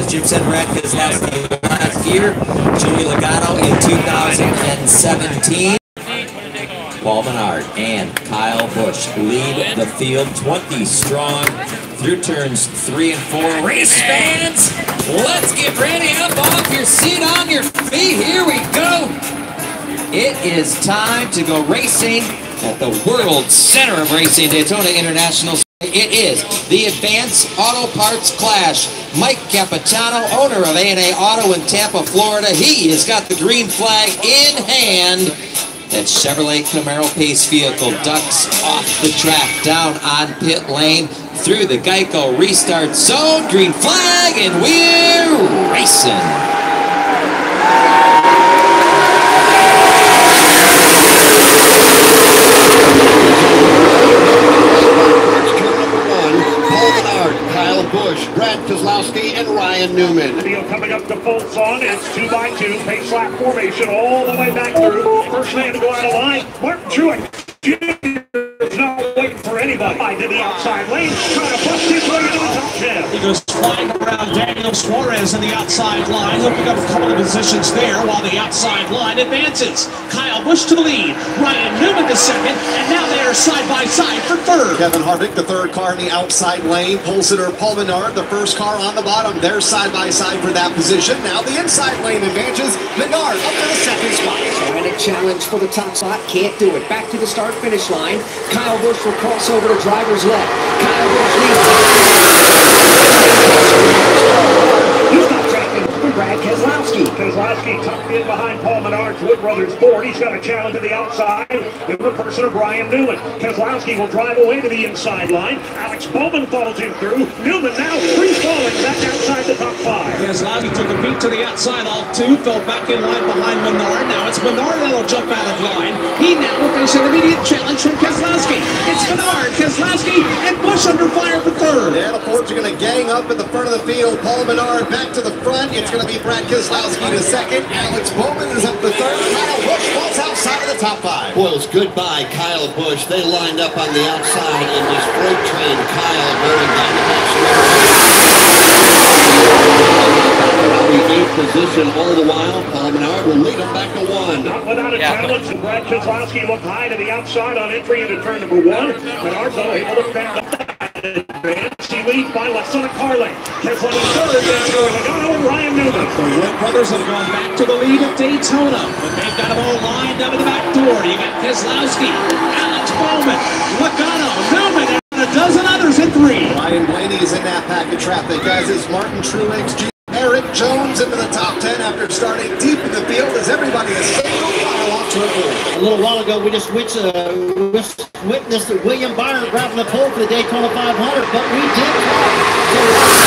Jim said Brad Keselowski last year, Joey Logano in 2017. Paul Menard and Kyle Busch lead the field 20 strong through turns 3 and 4. Race fans, let's get ready. Up off your seat, on your feet. Here we go. It is time to go racing at the World Center of Racing, Daytona International. It is the Advanced Auto Parts Clash. Mike Capitano, owner of A&A Auto in Tampa, Florida. He has got the green flag in hand. That Chevrolet Camaro Pace vehicle ducks off the track, down on pit lane, through the Geico restart zone. Green flag, and we're racing. Brad Keselowski and Ryan Newman. The field coming up to full on. It's 2x2 pace lap formation all the way back through. First man to go out of line, Martin Truex Jr. is not waiting for anybody. To the outside lane, trying to bust his way into the top 10. He goes flying around Daniel Suarez in the outside line. He'll pick up a couple of positions there while the outside line advances. Kyle Busch to the lead, Ryan Newman to second, and now they are side by side for third. Kevin Harvick, the third car in the outside lane. Pole sitter Paul Menard, the first car on the bottom. They're side by side for that position. Now the inside lane advances. Menard up to the second spot. Trying to challenge for the top spot, can't do it. Back to the start-finish line. Kyle Busch will cross over to driver's left. Kyle Busch leads. He's got tracking for Brad Keselowski. Keselowski tucked in behind Paul Menard's Wood Brothers Ford. He's got a challenge to the outside in the person of Ryan Newman. Keselowski will drive away to the inside line. Alex Bowman follows him through. Newman now free-falling back outside the top 5. Keselowski took a beat to the outside, all two, fell back in line behind Menard. Now it's Menard that'll jump out of line. He now will face an immediate challenge from Keselowski. It's Menard, Keselowski, and Busch under fire for third. Yeah, the Fords are going to gang up in the front of the field. Paul Menard back to the front. It's going to be Brad Keselowski to second. Alex Bowman is up to third. Kyle Busch falls outside of the top 5. Well, goodbye, Kyle Busch. They lined up on the outside in this freight train. Kyle going down the back the 8th position all the while. Paul Menard will lead them back to 1. Not without a challenge. Brad Keselowski looked high to the outside on entry into turn number 1. Menard though able to fend up that advance. He leads by less than a car length. Keselowski third, then Joey Logano and Ryan Newman. The Wood Brothers have gone back to the lead at Daytona, but they've got them all lined up in the back door. You got Keselowski, Alex Bowman, Logano, Newman, and a dozen others in 3. Ryan Blaney is in that pack of traffic, as is Martin Truex Jr. Eric Jones into the top 10 after starting deep in the field as everybody is single file off to a goal. A little while ago, we just witnessed William Byron grabbing the pole for the Daytona 500, but we did talk to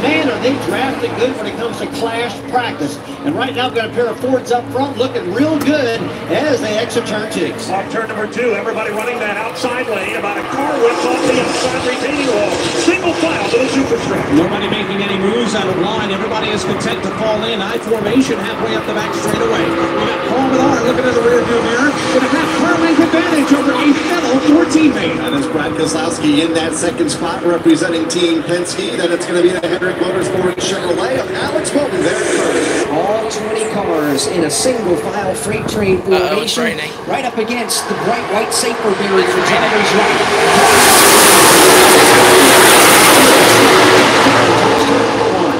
man, are they drafted good when it comes to clash practice. And right now, we've got a pair of Fords up front looking real good as they exit turn 6. Off turn number 2, everybody running that outside lane, about a car width off the inside retaining wall. Single file to the superstruct. Nobody making any moves out of line. Everybody is content to fall in. I formation halfway up the back straightaway. We got Paul Menard looking in the rearview mirror with a half-car length advantage over a fellow Ford teammate. And it's Brad Keselowski in that second spot representing Team Penske. Then it's going to be the Hendrick Motorsport Chevrolet of Alex Bowman there first. All 20 cars in a single file freight train formation, right up against the bright white safer barrier for drivers right.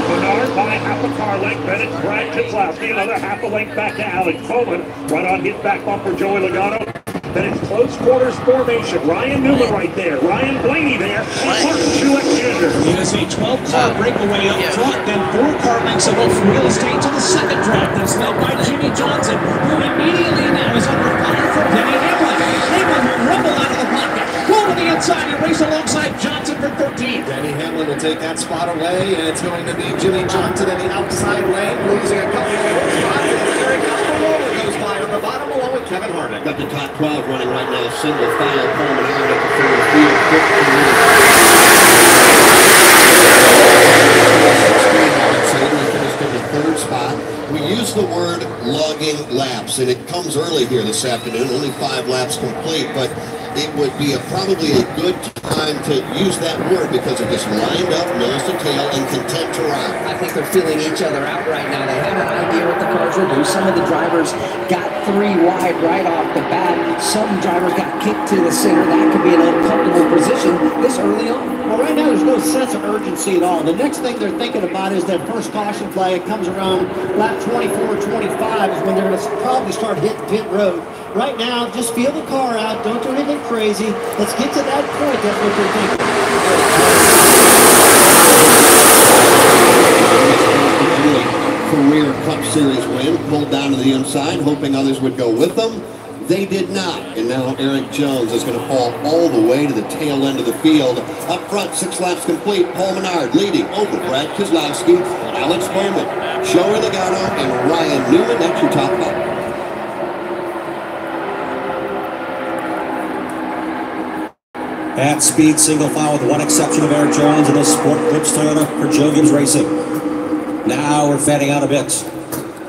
Menard by half a car length, then it's Brad Keselowski, another half a length back to Alex Bowman. Right on his back bumper, Joey Logano. Then it's close quarters formation. Ryan Newman right there. Ryan Blaney there. And Martin Truex Jr. You see a 12-car breakaway up front, then 4 car lengths of both real estate to the second draft. That's led by Jimmy Johnson, who immediately now is under fire for Denny Hamlin. Hamlin will rumble out of the pocket. Go to the inside and race alongside Johnson for 13. Denny Hamlin will take that spot away, and it's going to be Jimmy Johnson in the outside lane, losing a couple of spots. And Eric Almirola goes by on the bottom along with Kevin Harvick. Got the top 12 running right now, single file, Paul Menard at the third field. Finished in the third spot. We use the word logging laps, and it comes early here this afternoon, only 5 laps complete, but it would be probably a good time time to use that word because they're just lined up, nose to tail, and content to ride. I think they're feeling each other out right now. They have an idea what the cars will do. Some of the drivers got 3 wide right off the bat. Some drivers got kicked to the center. That could be an uncomfortable position this early on. Well, right now there's no sense of urgency at all. The next thing they're thinking about is that first caution flag. It comes around lap 24, 25 is when they're going to probably start hitting pit road. Right now, just feel the car out. Don't do anything crazy. Let's get to that point. That's what they're thinking. Career Cup Series win, pulled down to the inside, hoping others would go with them. They did not, and now Eric Jones is going to fall all the way to the tail end of the field. Up front, 6 laps complete. Paul Menard leading over Brad Keselowski, Alex Bowman, Joey Logano, and Ryan Newman. That's your top 5. At speed, single file with one exception of Eric Jones in this Sport Clips Toyota for Joe Gibbs Racing. Now we're fanning out a bit.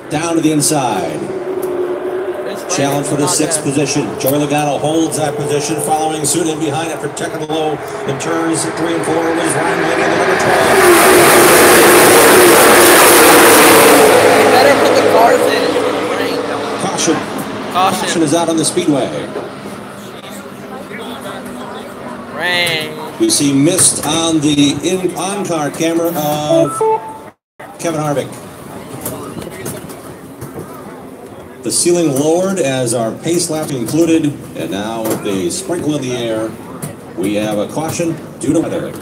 Down to the inside. Challenge for the 6th position. Joey Logano holds that position, following suit in behind it for technical low in turns 3 and 4 was Ryan Blaney in the number 12. They better put the cars in. Caution. Caution is out on the speedway. You see mist on the on-car camera of Kevin Harvick. The ceiling lowered as our pace lap included, and now with the sprinkle in the air, we have a caution due to weather.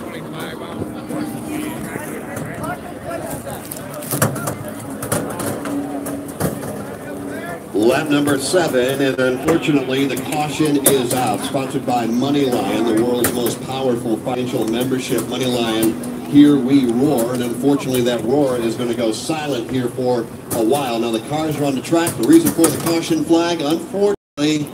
Lap number 7, and unfortunately the caution is out. Sponsored by Moneyline, the world's most powerful financial membership. Moneyline, here we roar, and unfortunately that roar is going to go silent here for a while. Now the cars are on the track. The reason for the caution flag, unfortunately,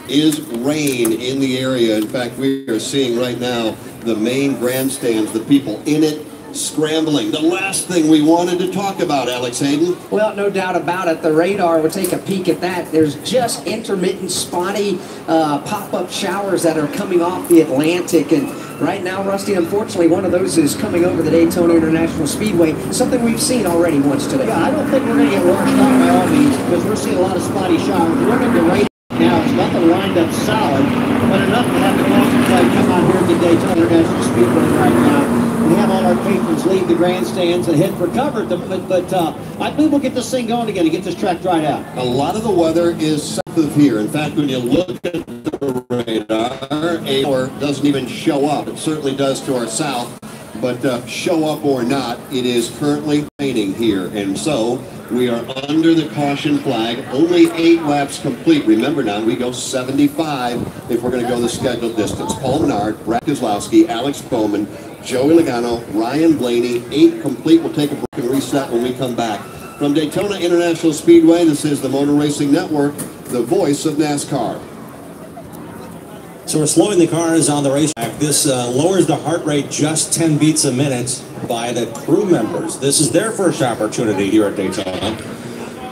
is rain in the area. In fact, we are seeing right now the main grandstands, the people in it, scrambling. The last thing we wanted to talk about, Alex Hayden. Well, no doubt about it. The radar will take a peek at that. There's just intermittent, spotty pop-up showers that are coming off the Atlantic. And right now, Rusty, unfortunately, one of those is coming over the Daytona International Speedway, something we've seen already once today. Yeah, I don't think we're going to get washed out by all means because we're seeing a lot of spotty showers. Look at the radar now. It's nothing lined up solid, but enough to have the caution flag come out here at the Daytona International Speedway right now. We have all our patrons leave the grandstands and head for cover at the moment, but I believe we'll get this thing going again and get this track dried out. A lot of the weather is south of here. In fact, when you look at the radar, AOR doesn't even show up. It certainly does to our south, but show up or not, it is currently raining here, and so we are under the caution flag. Only 8 laps complete. Remember now, we go 75 if we're going to go the scheduled distance. Paul Menard, Brad Keselowski, Alex Bowman, Joey Logano, Ryan Blaney, 8 complete. We'll take a break and reset when we come back. From Daytona International Speedway, this is the Motor Racing Network, the voice of NASCAR. So we're slowing the cars on the racetrack. This lowers the heart rate just 10 beats a minute by the crew members. This is their first opportunity here at Daytona.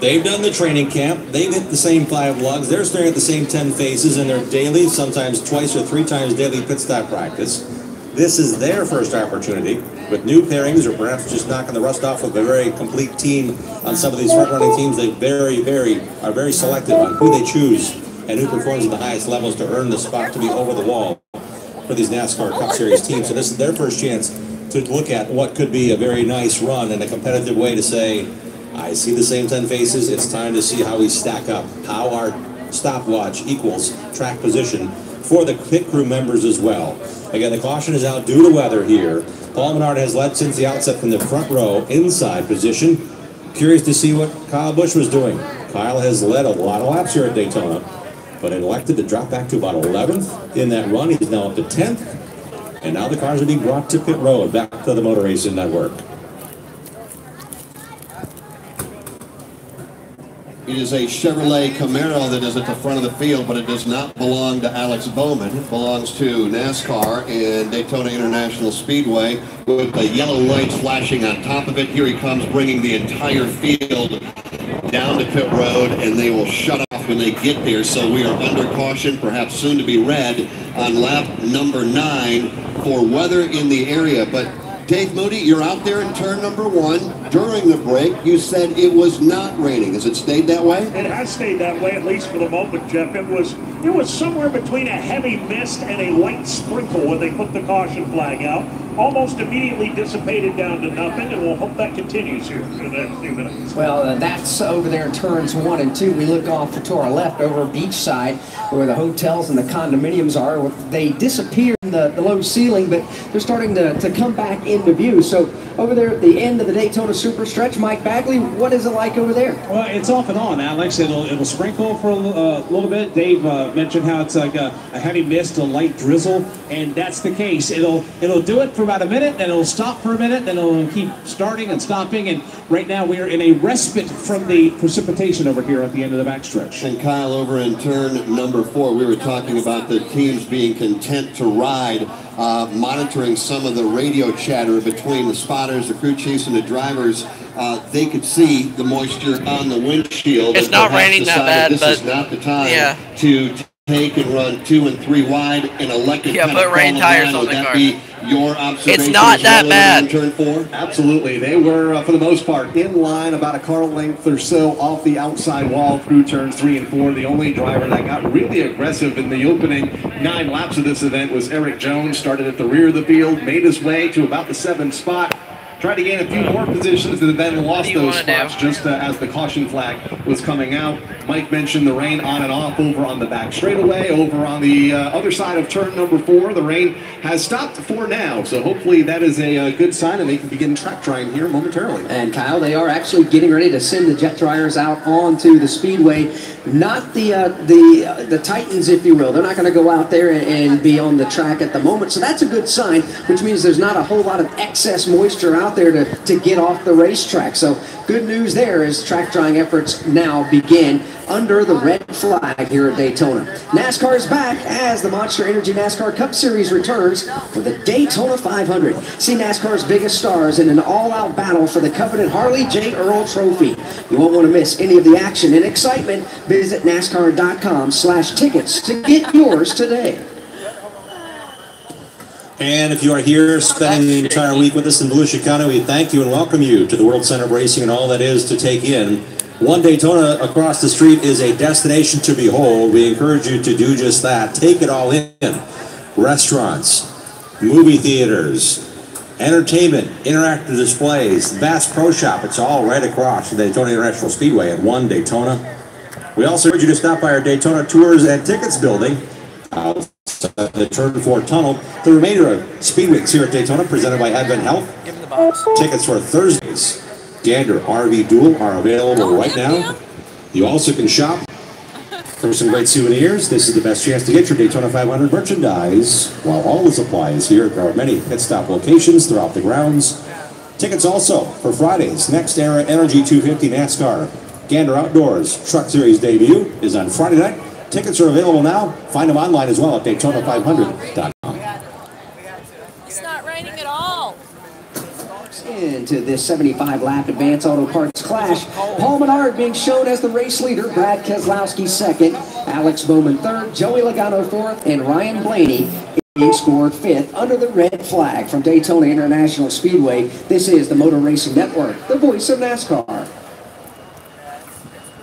They've done the training camp. They've hit the same 5 lugs. They're staring at the same 10 faces in their daily, sometimes twice or 3 times daily pit stop practice. This is their first opportunity with new pairings, or perhaps just knocking the rust off with a very complete team on some of these front-running teams. They are very selective on who they choose and who performs at the highest levels to earn the spot to be over the wall for these NASCAR Cup Series teams. So this is their first chance to look at what could be a very nice run and a competitive way to say, I see the same 10 faces. It's time to see how we stack up, how our stopwatch equals track position for the pit crew members as well. Again, the caution is out due to weather here. Paul Menard has led since the outset from the front row inside position. Curious to see what Kyle Busch was doing. Kyle has led a lot of laps here at Daytona, but elected to drop back to about 11th in that run. He's now up to 10th, and now the cars are being brought to pit road, back to the Motor Racing Network. It is a Chevrolet Camaro that is at the front of the field, but it does not belong to Alex Bowman. It belongs to NASCAR and Daytona International Speedway with the yellow lights flashing on top of it. Here he comes, bringing the entire field down to pit road, and they will shut off off when they get there, so we are under caution, perhaps soon to be red, on lap number 9 for weather in the area. But Dave Moody, you're out there in turn number 1. During the break, you said it was not raining. Has it stayed that way? It has stayed that way, at least for the moment, Jeff. It was somewhere between a heavy mist and a light sprinkle when they put the caution flag out. Almost immediately dissipated down to nothing, and we'll hope that continues here for the next few minutes. Well, that's over there in turns 1 and 2. We look off to our left over beachside where the hotels and the condominiums are. They disappear in the low ceiling, but they're starting to come back into view. So over there at the end of the Daytona Super Stretch, Mike Bagley, what is it like over there? Well, it's off and on, Alex. It'll sprinkle for a little bit. Dave mentioned how it's like a heavy mist, a light drizzle, and that's the case. It'll do it for about a minute, then it'll stop for a minute, then it'll keep starting and stopping, and right now we're in a respite from the precipitation over here at the end of the backstretch. And Kyle, over in turn number 4, we were talking about the teams being content to ride, monitoring some of the radio chatter between the spotters, the crew chiefs, and the drivers. They could see the moisture on the windshield. It's not raining that bad, this but is not the time to take and run 2 and 3 wide and elect to put rain tires on the car. Be your observation? It's not that bad. Turn 4? Absolutely. They were, for the most part, in line about a car length or so off the outside wall through turns 3 and 4. The only driver that got really aggressive in the opening 9 laps of this event was Eric Jones. Started at the rear of the field, made his way to about the 7th spot. Tried to gain a few more positions and then lost those spots just as the caution flag was coming out. Mike mentioned the rain on and off over on the back straightaway. Over on the other side of turn number 4, the rain has stopped for now. So hopefully that is a good sign and they can begin track drying here momentarily. And Kyle, they are actually getting ready to send the jet dryers out onto the speedway. Not the Titans, if you will. They're not going to go out there and be on the track at the moment. So that's a good sign, which means there's not a whole lot of excess moisture out there to get off the racetrack. So good news there as track drying efforts now begin under the red flag here at Daytona. NASCAR is back as the Monster Energy NASCAR Cup Series returns for the Daytona 500. See NASCAR's biggest stars in an all-out battle for the coveted Harley J. Earl Trophy. You won't want to miss any of the action and excitement. Visit NASCAR.com/tickets to get yours today. And if you are here spending the entire week with us in Volusia County, we thank you and welcome you to the World Center of Racing and all that is to take in. One Daytona across the street is a destination to behold. We encourage you to do just that. Take it all in. Restaurants, movie theaters, entertainment, interactive displays, vast pro shop. It's all right across the Daytona International Speedway at One Daytona. We also urge you to stop by our Daytona Tours and Tickets building. The Turn 4 Tunnel. The remainder of Speedweeks here at Daytona presented by Advent Health. Tickets for Thursday's Gander RV Duel are available right now. You also can shop for some great souvenirs. This is the best chance to get your Daytona 500 merchandise while all the supply is here. There are many pit stop locations throughout the grounds. Tickets also for Friday's Next Era Energy 250 NASCAR Gander Outdoors Truck Series debut is on Friday night. Tickets are available now. Find them online as well at Daytona500.com. It's not raining at all. Into this 75-lap Advance Auto Parts Clash. Paul Menard being shown as the race leader, Brad Keselowski second, Alex Bowman third, Joey Logano fourth, and Ryan Blaney scored fifth under the red flag from Daytona International Speedway. This is the Motor Racing Network, the voice of NASCAR.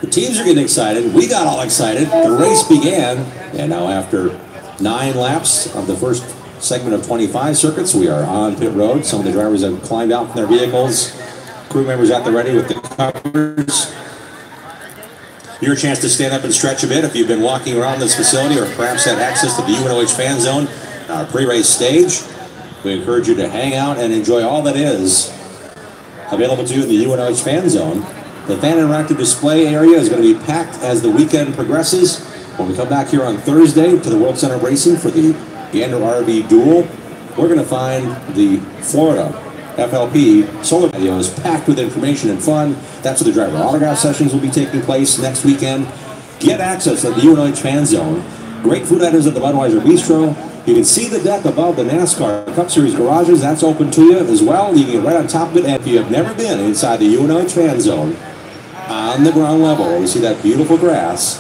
The teams are getting excited. We got all excited. The race began, and now after 9 laps of the first segment of 25 circuits, we are on pit road. Some of the drivers have climbed out from their vehicles. Crew members at the ready with the covers. Your chance to stand up and stretch a bit if you've been walking around this facility or perhaps had access to the UNOH fan zone, our pre-race stage. We encourage you to hang out and enjoy all that is available to you in the UNOH fan zone. The fan interactive display area is going to be packed as the weekend progresses. When we come back here on Thursday to the World Center of Racing for the Gander RV Duel, we're going to find the Florida FLP solar videos packed with information and fun. That's where the driver autograph sessions will be taking place next weekend. Get access to the UNOH fan zone. Great food items at the Budweiser Bistro. You can see the deck above the NASCAR Cup Series garages. That's open to you as well. You can get right on top of it. And if you have never been inside the UNOH fan zone, on the ground level, you see that beautiful grass.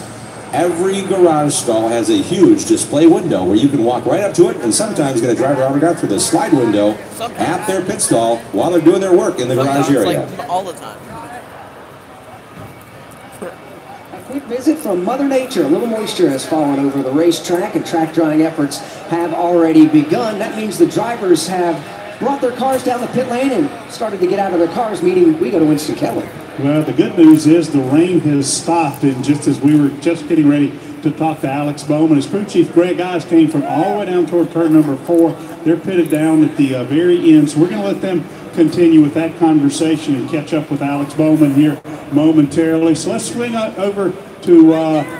Every garage stall has a huge display window where you can walk right up to it and sometimes get a driver autograph through the slide window at their pit stall while they're doing their work in the garage area. Like all the time. A quick visit from Mother Nature. A little moisture has fallen over the racetrack and track drying efforts have already begun. That means the drivers have brought their cars down the pit lane and started to get out of their cars, meaning we go to Winston-Kelly. Well, the good news is the rain has stopped, and just as we were just getting ready to talk to Alex Bowman, his crew chief Greg Eyes came from all the way down toward turn number 4. They're pitted down at the very end, so we're going to let them continue with that conversation and catch up with Alex Bowman here momentarily. So let's swing over to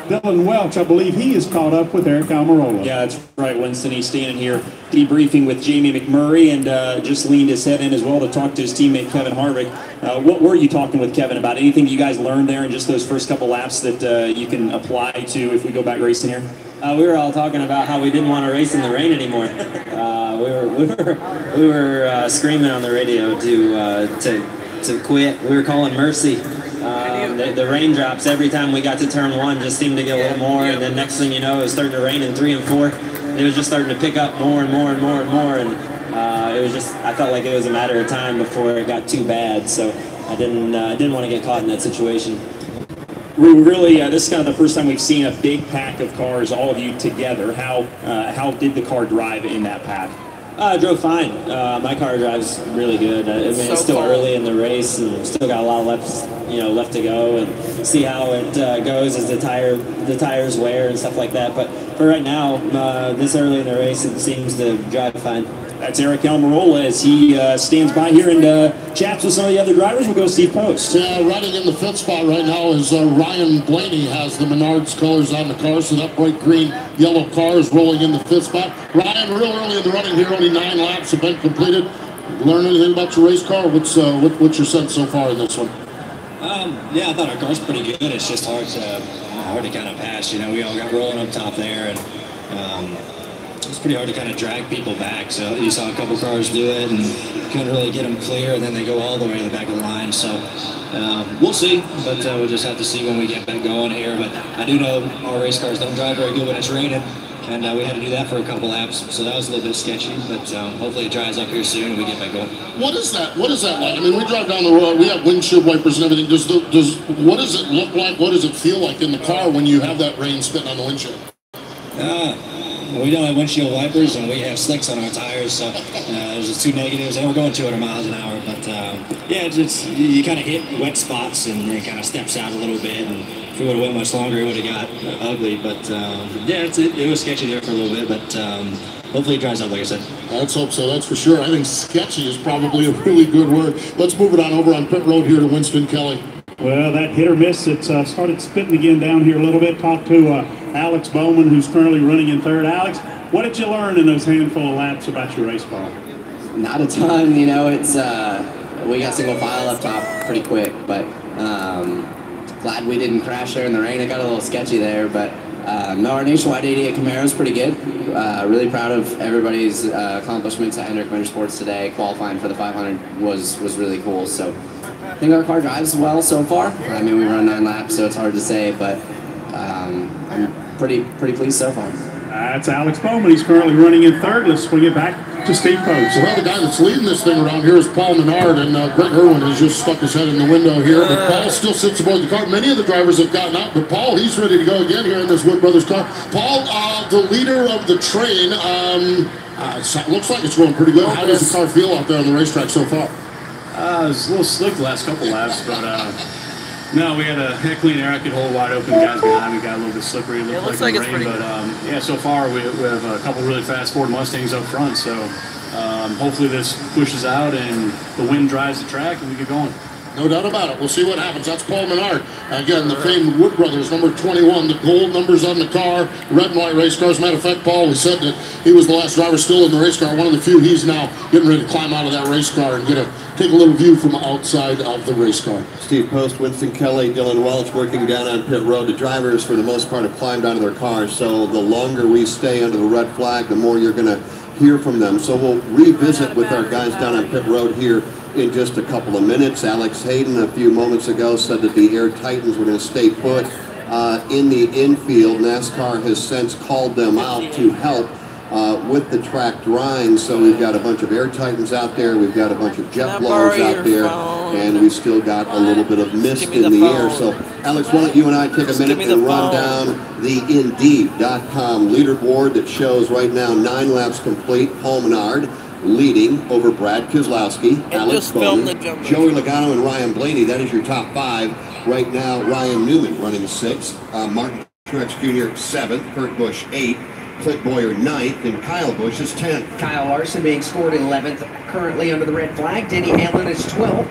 Dylan Welch. I believe he is caught up with Eric Almirola. Yeah, that's right, Winston. He's standing here debriefing with Jamie McMurray and just leaned his head in as well to talk to his teammate Kevin Harvick. What were you talking with Kevin about? Anything you guys learned there in just those first couple laps that you can apply to if we go back racing here? We were all talking about how we didn't want to race in the rain anymore. We were screaming on the radio to quit. We were calling mercy. The raindrops every time we got to turn 1 just seemed to get a little more, and then next thing you know, it was starting to rain in 3 and 4. It was just starting to pick up more and more and more and more, and it was just, I felt like it was a matter of time before it got too bad. So I didn't want to get caught in that situation. We really, this is kind of the first time we've seen a big pack of cars, all of you together. How did the car drive in that pack? I drove fine. My car drives really good. I mean, it's still early in the race, and still got a lot left to go, and see how it goes as the tires wear and stuff like that. But for right now, this early in the race, it seems to drive fine. That's Eric Almirola as he stands by here and chats with some of the other drivers. We'll go to Steve Post. Riding in the fifth spot right now is Ryan Blaney. Has the Menards colors on the car, so that bright green, yellow car is rolling in the fifth spot. Ryan, real early in the running here, only 9 laps have been completed. Learn anything about your race car? What's your sense so far in this one? Yeah, I thought our car's pretty good. It's just hard to kind of pass. You know, we all got rolling up top there, and it's pretty hard to kind of drag people back. So you saw a couple cars do it and couldn't really get them clear, and then they go all the way to the back of the line. So we'll see, but we'll just have to see when we get back going here. But I do know our race cars don't drive very good when it's raining, and we had to do that for a couple laps. So that was a little bit sketchy, but hopefully it dries up here soon and we get back going. What is that like? I mean, we drive down the road, we have windshield wipers and everything. What does it look like? What does it feel like in the car when you have that rain spitting on the windshield? We don't have windshield wipers, and we have slicks on our tires, so there's just 2 negatives, and we're going 200 miles an hour. But yeah, you kind of hit wet spots, and it kind of steps out a little bit. And if we would have went much longer, it would have got ugly. But yeah, it was sketchy there for a little bit, but hopefully it dries up, like I said. Let's hope so, that's for sure. I think sketchy is probably a really good word. Let's move it on over on pit road here to Winston-Kelly. Well, that hit or miss, it started spitting again down here a little bit. Talked to Alex Bowman, who's currently running in third. Alex, what did you learn in those handful of laps about your race car? Not a ton, you know. It's we got single file up top pretty quick, but glad we didn't crash there in the rain. It got a little sketchy there, but no, our Nationwide 88 Camaro is pretty good. Really proud of everybody's accomplishments at Hendrick Motorsports today. Qualifying for the 500 was really cool. So I think our car drives well so far. I mean, we run 9 laps, so it's hard to say, but I'm pretty pleased so far. That's Alex Bowman. He's currently running in third. Let's swing it back to Steve Post. Well, the guy that's leading this thing around here is Paul Menard, and Greg Irwin has just stuck his head in the window here. But Paul still sits aboard the car. Many of the drivers have gotten out, but Paul, he's ready to go again here in this Wood Brothers car. Paul, the leader of the train, looks like it's going pretty good. How does the car feel out there on the racetrack so far? It was a little slick the last couple laps, but no, we had a clean air. I could hold wide open. The guys behind me got a little bit slippery. It looks like it's rain, but yeah, so far we have a couple really fast Ford Mustangs up front. So hopefully this pushes out and the wind drives the track and we get going. No doubt about it. We'll see what happens. That's Paul Menard. Again, the famed Wood Brothers, number 21. The gold numbers on the car. Red and white race cars. Matter of fact, Paul, we said that he was the last driver still in the race car. One of the few. He's now getting ready to climb out of that race car and take a little view from outside of the race car. Steve Post, Winston-Kelly, Dylan Welch working down on pit road. The drivers, for the most part, have climbed out of their cars. So the longer we stay under the red flag, the more you're going to hear from them. So we'll revisit with our guys down on pit road here in just a couple of minutes. Alex Hayden a few moments ago said that the Air Titans were going to stay put. in the infield. NASCAR has since called them out to help with the track drying, so we've got a bunch of air titans out there, we've got a bunch of jet blowers out there, and we've still got a little bit of mist in the air. So, Alex, why don't you and I take a minute and run down the Indeed.com leaderboard that shows right now 9 laps complete. Paul Menard leading over Brad Keselowski, Alex Bowman, Joey Logano, and Ryan Blaney. That is your top 5. Right now, Ryan Newman running 6th, Martin Truex Jr. 7th, Kurt Busch 8th, Clint Boyer 9th, and Kyle Busch is 10th. Kyle Larson being scored 11th, currently under the red flag. Denny Hamlin is 12th.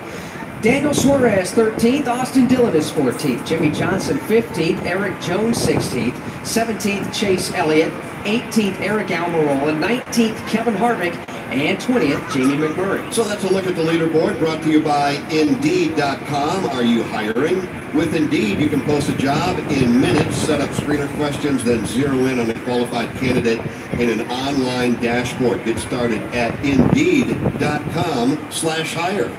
Daniel Suarez 13th, Austin Dillon is 14th, Jimmy Johnson 15th, Eric Jones 16th, 17th Chase Elliott, 18th Eric Almirola, 19th Kevin Harvick, and 20th Jamie McMurray. So that's a look at the leaderboard brought to you by Indeed.com. Are you hiring? With Indeed, you can post a job in minutes, set up screener questions, then zero in on a qualified candidate in an online dashboard. Get started at Indeed.com/hire.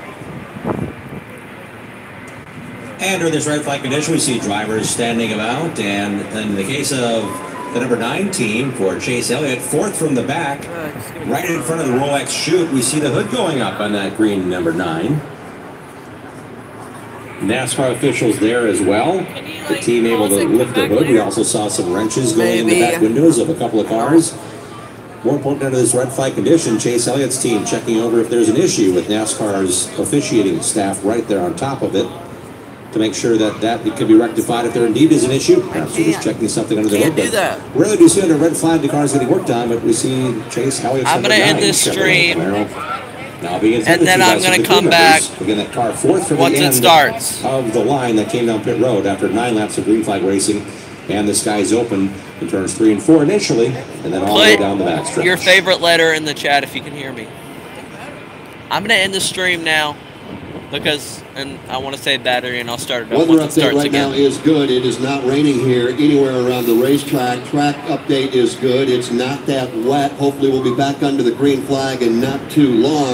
And during this red flag condition, we see drivers standing about, and in the case of the number 9 team for Chase Elliott, 4th from the back, right in front of the Rolex chute, we see the hood going up on that green number 9. NASCAR officials there as well. The team able to lift the hood. We also saw some wrenches going in the back windows of a couple of cars. More important under this red flag condition, Chase Elliott's team checking over if there's an issue with NASCAR's officiating staff right there on top of it, to make sure that it could be rectified if there indeed is an issue. Perhaps we're just checking something under the hood. Do that. Rarely do you see under red flag the cars getting worked on, but we see Chase Elliott. I'm going to end this stream, and then I'm going to come back again. That car 4th from once the it end starts of the line that came down pit road after 9 laps of green flag racing, and the skies open in turns 3 and 4 initially, and then all the way down the backstretch. Your favorite letter in the chat if you can hear me. I'm going to end the stream now, because I want to save battery, and I'll start it up Weather once it update starts right again. now is good. It is not raining here anywhere around the racetrack. Track update is good. It's not that wet. Hopefully we'll be back under the green flag in not too long.